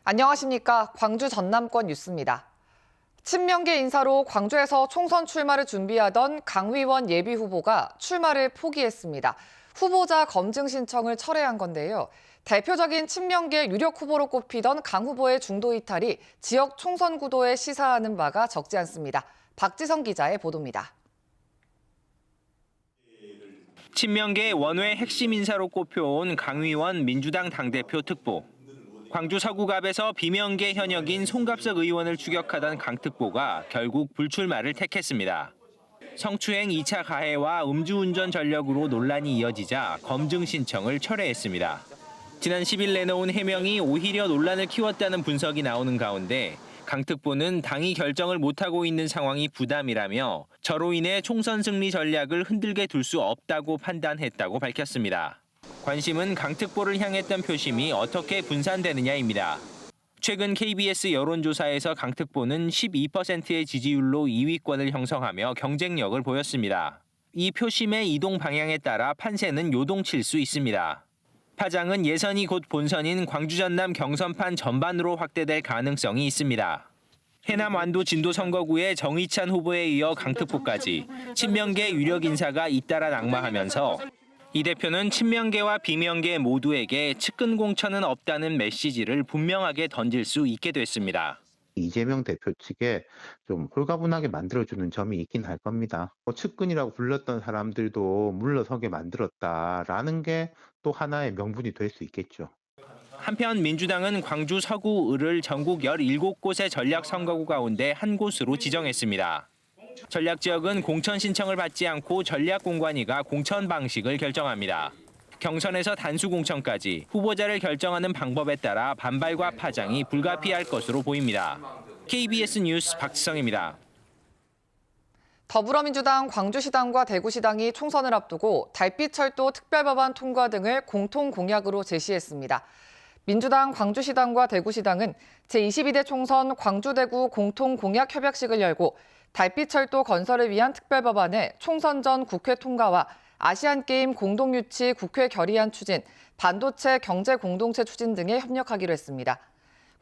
안녕하십니까. 광주 전남권 뉴스입니다. 친명계 인사로 광주에서 총선 출마를 준비하던 강위원 예비후보가 출마를 포기했습니다. 후보자 검증 신청을 철회한 건데요. 대표적인 친명계 유력 후보로 꼽히던 강 후보의 중도 이탈이 지역 총선 구도에 시사하는 바가 적지 않습니다. 박지성 기자의 보도입니다. 친명계 원외 핵심 인사로 꼽혀온 강위원 민주당 당대표 특보. 광주 서구갑에서 비명계 현역인 송갑석 의원을 추격하던 강 특보가 결국 불출마를 택했습니다. 성추행 2차 가해와 음주운전 전력으로 논란이 이어지자 검증 신청을 철회했습니다. 지난 10일 내놓은 해명이 오히려 논란을 키웠다는 분석이 나오는 가운데 강 특보는 당이 결정을 못하고 있는 상황이 부담이라며 저로 인해 총선 승리 전략을 흔들게 둘 수 없다고 판단했다고 밝혔습니다. 관심은 강 특보를 향했던 표심이 어떻게 분산되느냐입니다. 최근 KBS 여론조사에서 강 특보는 12%의 지지율로 2위권을 형성하며 경쟁력을 보였습니다. 이 표심의 이동 방향에 따라 판세는 요동칠 수 있습니다. 파장은 예선이 곧 본선인 광주 전남 경선판 전반으로 확대될 가능성이 있습니다. 해남 완도 진도 선거구의 정의찬 후보에 이어 강 특보까지 친명계 유력 인사가 잇따라 낙마하면서 이 대표는 친명계와 비명계 모두에게 측근 공천은 없다는 메시지를 분명하게 던질 수 있게 됐습니다. 이재명 대표 측에 좀 홀가분하게 만들어주는 점이 있긴 할 겁니다. 측근이라고 불렀던 사람들도 물러서게 만들었다라는 게 또 하나의 명분이 될 수 있겠죠. 한편 민주당은 광주 서구 을을 전국 17곳의 전략 선거구 가운데 한 곳으로 지정했습니다. 전략 지역은 공천 신청을 받지 않고 전략 공관위가 공천 방식을 결정합니다. 경선에서 단수 공천까지 후보자를 결정하는 방법에 따라 반발과 파장이 불가피할 것으로 보입니다. KBS 뉴스 박지성입니다. 더불어민주당 광주시당과 대구시당이 총선을 앞두고 달빛철도 특별법안 통과 등을 공통 공약으로 제시했습니다. 민주당 광주시당과 대구시당은 제22대 총선 광주-대구 공통공약 협약식을 열고 달빛철도 건설을 위한 특별법안의 총선 전 국회 통과와 아시안게임 공동유치 국회 결의안 추진, 반도체 경제 공동체 추진 등에 협력하기로 했습니다.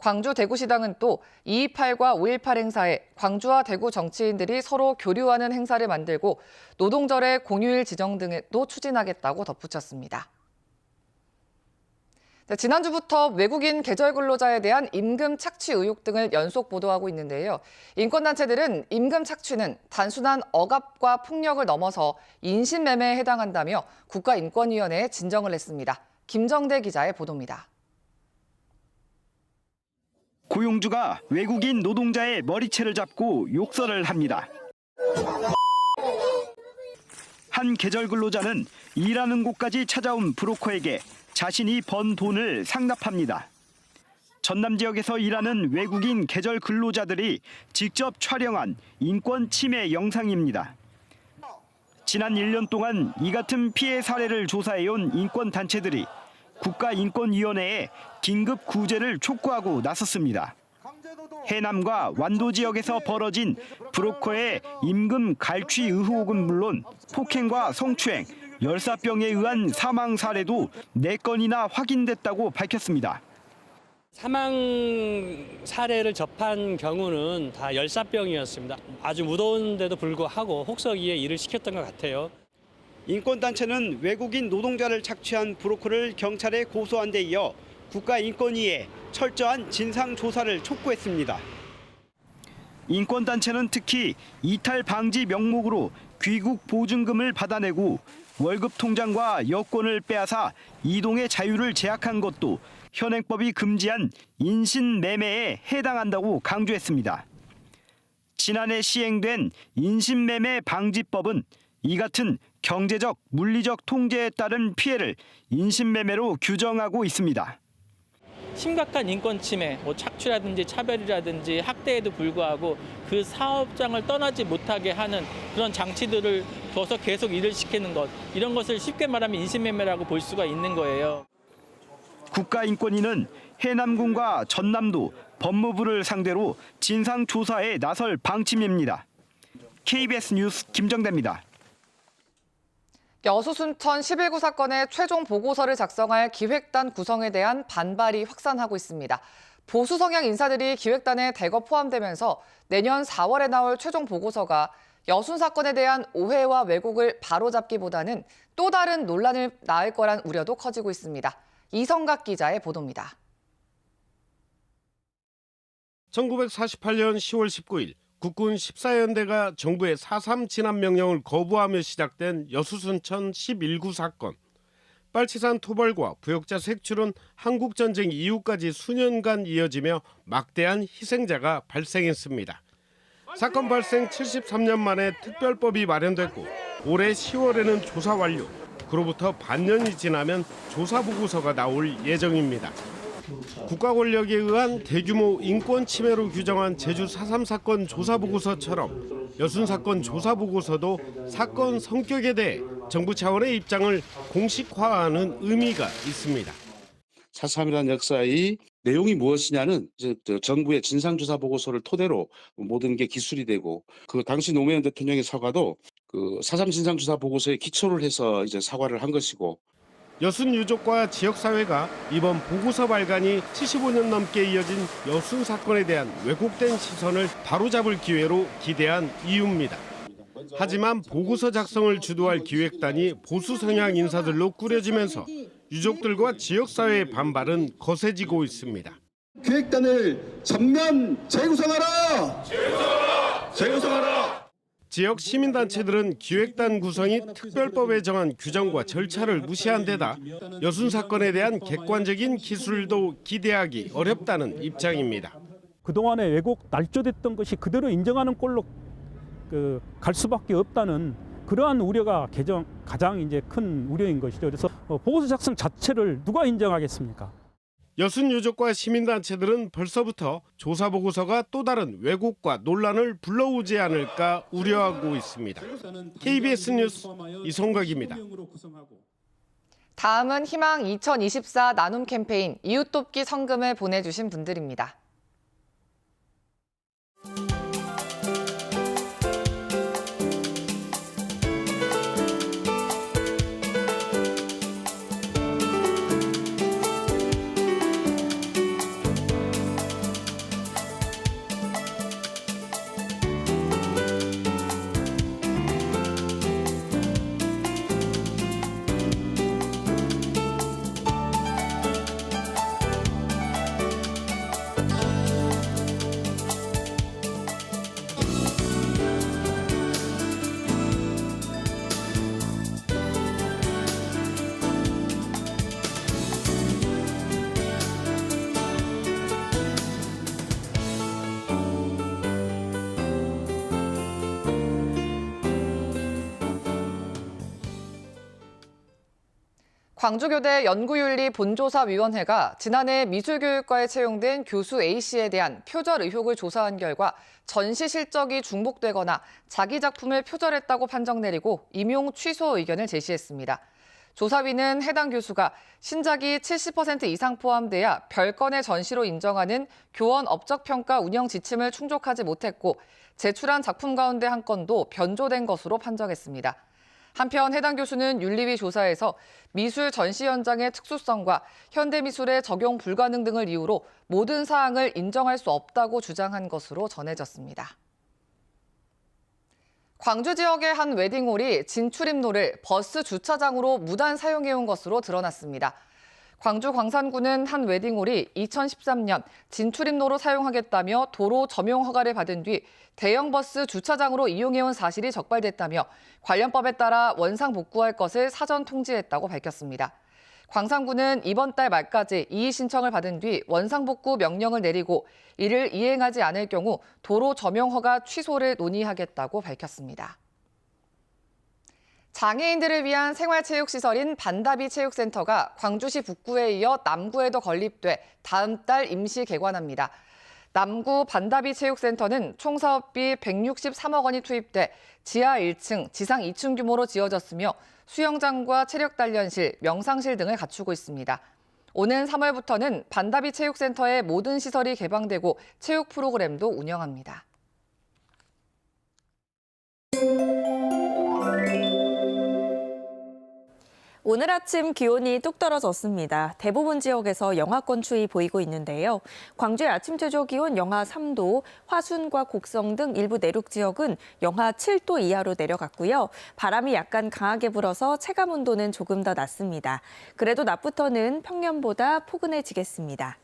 광주 대구시당은 또 2.28과 5.18 행사에 광주와 대구 정치인들이 서로 교류하는 행사를 만들고 노동절의 공휴일 지정 등도 추진하겠다고 덧붙였습니다. 지난주부터 외국인 계절 근로자에 대한 임금 착취 의혹 등을 연속 보도하고 있는데요. 인권단체들은 임금 착취는 단순한 억압과 폭력을 넘어서 인신매매에 해당한다며 국가인권위원회에 진정을 했습니다. 김정대 기자의 보도입니다. 고용주가 외국인 노동자의 머리채를 잡고 욕설을 합니다. 한 계절 근로자는 일하는 곳까지 찾아온 브로커에게 자신이 번 돈을 상납합니다. 전남 지역에서 일하는 외국인 계절 근로자들이 직접 촬영한 인권 침해 영상입니다. 지난 1년 동안 이 같은 피해 사례를 조사해온 인권단체들이 국가인권위원회에 긴급 구제를 촉구하고 나섰습니다. 해남과 완도 지역에서 벌어진 브로커의 임금 갈취 의혹은 물론 폭행과 성추행, 열사병에 의한 사망 사례도 4건이나 확인됐다고 밝혔습니다. 사망 사례를 접한 경우는 다 열사병이었습니다. 아주 무더운데도 불구하고 혹서기에 일을 시켰던 것 같아요. 인권단체는 외국인 노동자를 착취한 브로커를 경찰에 고소한 데 이어 국가인권위에 철저한 진상조사를 촉구했습니다. 인권단체는 특히 이탈 방지 명목으로 귀국 보증금을 받아내고 월급 통장과 여권을 빼앗아 이동의 자유를 제약한 것도 현행법이 금지한 인신매매에 해당한다고 강조했습니다. 지난해 시행된 인신매매 방지법은 이 같은 경제적, 물리적 통제에 따른 피해를 인신매매로 규정하고 있습니다. 심각한 인권 침해, 착취라든지 차별이라든지 학대에도 불구하고 그 사업장을 떠나지 못하게 하는 그런 장치들을 둬서 계속 일을 시키는 것, 이런 것을 쉽게 말하면 인신매매라고 볼 수가 있는 거예요. 국가인권위는 해남군과 전남도, 법무부를 상대로 진상조사에 나설 방침입니다. KBS 뉴스 김정대입니다. 여수 순천 11구 사건의 최종 보고서를 작성할 기획단 구성에 대한 반발이 확산하고 있습니다. 보수 성향 인사들이 기획단에 대거 포함되면서 내년 4월에 나올 최종 보고서가 여순 사건에 대한 오해와 왜곡을 바로잡기보다는 또 다른 논란을 낳을 거란 우려도 커지고 있습니다. 이성각 기자의 보도입니다. 1948년 10월 19일 국군 14연대가 정부의 4.3 진압 명령을 거부하며 시작된 여수순천 11구 사건. 빨치산 토벌과 부역자 색출은 한국전쟁 이후까지 수년간 이어지며 막대한 희생자가 발생했습니다. 사건 발생 73년 만에 특별법이 마련됐고 올해 10월에는 조사 완료. 그로부터 반년이 지나면 조사보고서가 나올 예정입니다. 국가 권력에 의한 대규모 인권 침해로 규정한 제주 4.3 사건 조사보고서처럼 여순 사건 조사보고서도 사건 성격에 대해 정부 차원의 입장을 공식화하는 의미가 있습니다. 4.3이라는 역사의 내용이 무엇이냐는 이제 정부의 진상조사보고서를 토대로 모든 게 기술이 되고 그 당시 노무현 대통령의 사과도 그 4.3 진상조사보고서에 기초를 해서 이제 사과를 한 것이고 여순 유족과 지역사회가 이번 보고서 발간이 75년 넘게 이어진 여순 사건에 대한 왜곡된 시선을 바로잡을 기회로 기대한 이유입니다. 하지만 보고서 작성을 주도할 기획단이 보수 성향 인사들로 꾸려지면서 유족들과 지역사회의 반발은 거세지고 있습니다. 기획단을 전면 재구성하라! 재구성하라! 지역 시민단체들은 기획단 구성이 특별법에 정한 규정과 절차를 무시한 데다 여순 사건에 대한 객관적인 기술도 기대하기 어렵다는 입장입니다. 그동안에 왜곡 날조됐던 것이 그대로 인정하는 꼴로 갈 수밖에 없다는 그러한 우려가 가장 이제 큰 우려인 것이죠. 그래서 보고서 작성 자체를 누가 인정하겠습니까? 여순 유족과 시민단체들은 벌써부터 조사보고서가 또 다른 왜곡과 논란을 불러오지 않을까 우려하고 있습니다. KBS 뉴스 이성각입니다. 다음은 희망 2024 나눔 캠페인 이웃돕기 성금을 보내주신 분들입니다. 광주교대 연구윤리 본조사위원회가 지난해 미술교육과에 채용된 교수 A씨에 대한 표절 의혹을 조사한 결과 전시 실적이 중복되거나 자기 작품을 표절했다고 판정 내리고 임용 취소 의견을 제시했습니다. 조사위는 해당 교수가 신작이 70% 이상 포함돼야 별건의 전시로 인정하는 교원 업적평가 운영 지침을 충족하지 못했고 제출한 작품 가운데 한 건도 변조된 것으로 판정했습니다. 한편 해당 교수는 윤리위 조사에서 미술 전시 현장의 특수성과 현대미술의 적용 불가능 등을 이유로 모든 사항을 인정할 수 없다고 주장한 것으로 전해졌습니다. 광주 지역의 한 웨딩홀이 진출입로를 버스 주차장으로 무단 사용해온 것으로 드러났습니다. 광주 광산구는 한 웨딩홀이 2013년 진출입로로 사용하겠다며 도로 점용 허가를 받은 뒤 대형 버스 주차장으로 이용해온 사실이 적발됐다며 관련법에 따라 원상 복구할 것을 사전 통지했다고 밝혔습니다. 광산구는 이번 달 말까지 이의 신청을 받은 뒤 원상 복구 명령을 내리고 이를 이행하지 않을 경우 도로 점용 허가 취소를 논의하겠다고 밝혔습니다. 장애인들을 위한 생활체육시설인 반다비 체육센터가 광주시 북구에 이어 남구에도 건립돼 다음 달 임시 개관합니다. 남구 반다비 체육센터는 총 사업비 163억 원이 투입돼 지하 1층, 지상 2층 규모로 지어졌으며 수영장과 체력 단련실, 명상실 등을 갖추고 있습니다. 오는 3월부터는 반다비 체육센터의 모든 시설이 개방되고 체육 프로그램도 운영합니다. 오늘 아침 기온이 뚝 떨어졌습니다. 대부분 지역에서 영하권 추위 보이고 있는데요. 광주의 아침 최저 기온 영하 3도, 화순과 곡성 등 일부 내륙 지역은 영하 7도 이하로 내려갔고요. 바람이 약간 강하게 불어서 체감 온도는 조금 더 낮습니다. 그래도 낮부터는 평년보다 포근해지겠습니다.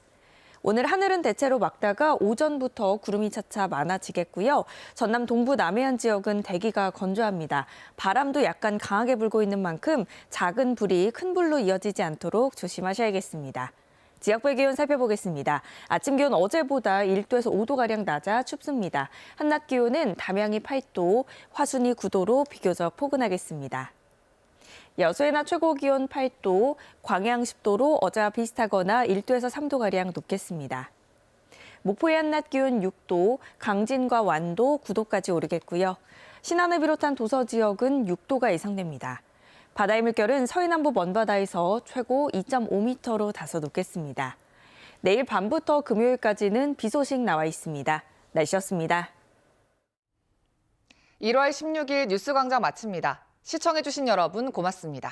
오늘 하늘은 대체로 맑다가 오전부터 구름이 차차 많아지겠고요. 전남 동부 남해안 지역은 대기가 건조합니다. 바람도 약간 강하게 불고 있는 만큼 작은 불이 큰 불로 이어지지 않도록 조심하셔야겠습니다. 지역별 기온 살펴보겠습니다. 아침 기온 어제보다 1도에서 5도가량 낮아 춥습니다. 한낮 기온은 담양이 8도, 화순이 9도로 비교적 포근하겠습니다. 여수의 낮 최고 기온 8도, 광양 10도로 어제와 비슷하거나 1도에서 3도가량 높겠습니다. 목포의 한낮 기온 6도, 강진과 완도 9도까지 오르겠고요. 신안을 비롯한 도서 지역은 6도가 예상됩니다. 바다의 물결은 서해남부 먼바다에서 최고 2.5m로 다소 높겠습니다. 내일 밤부터 금요일까지는 비 소식 나와 있습니다. 날씨였습니다. 1월 16일 뉴스광장 마칩니다. 시청해주신 여러분 고맙습니다.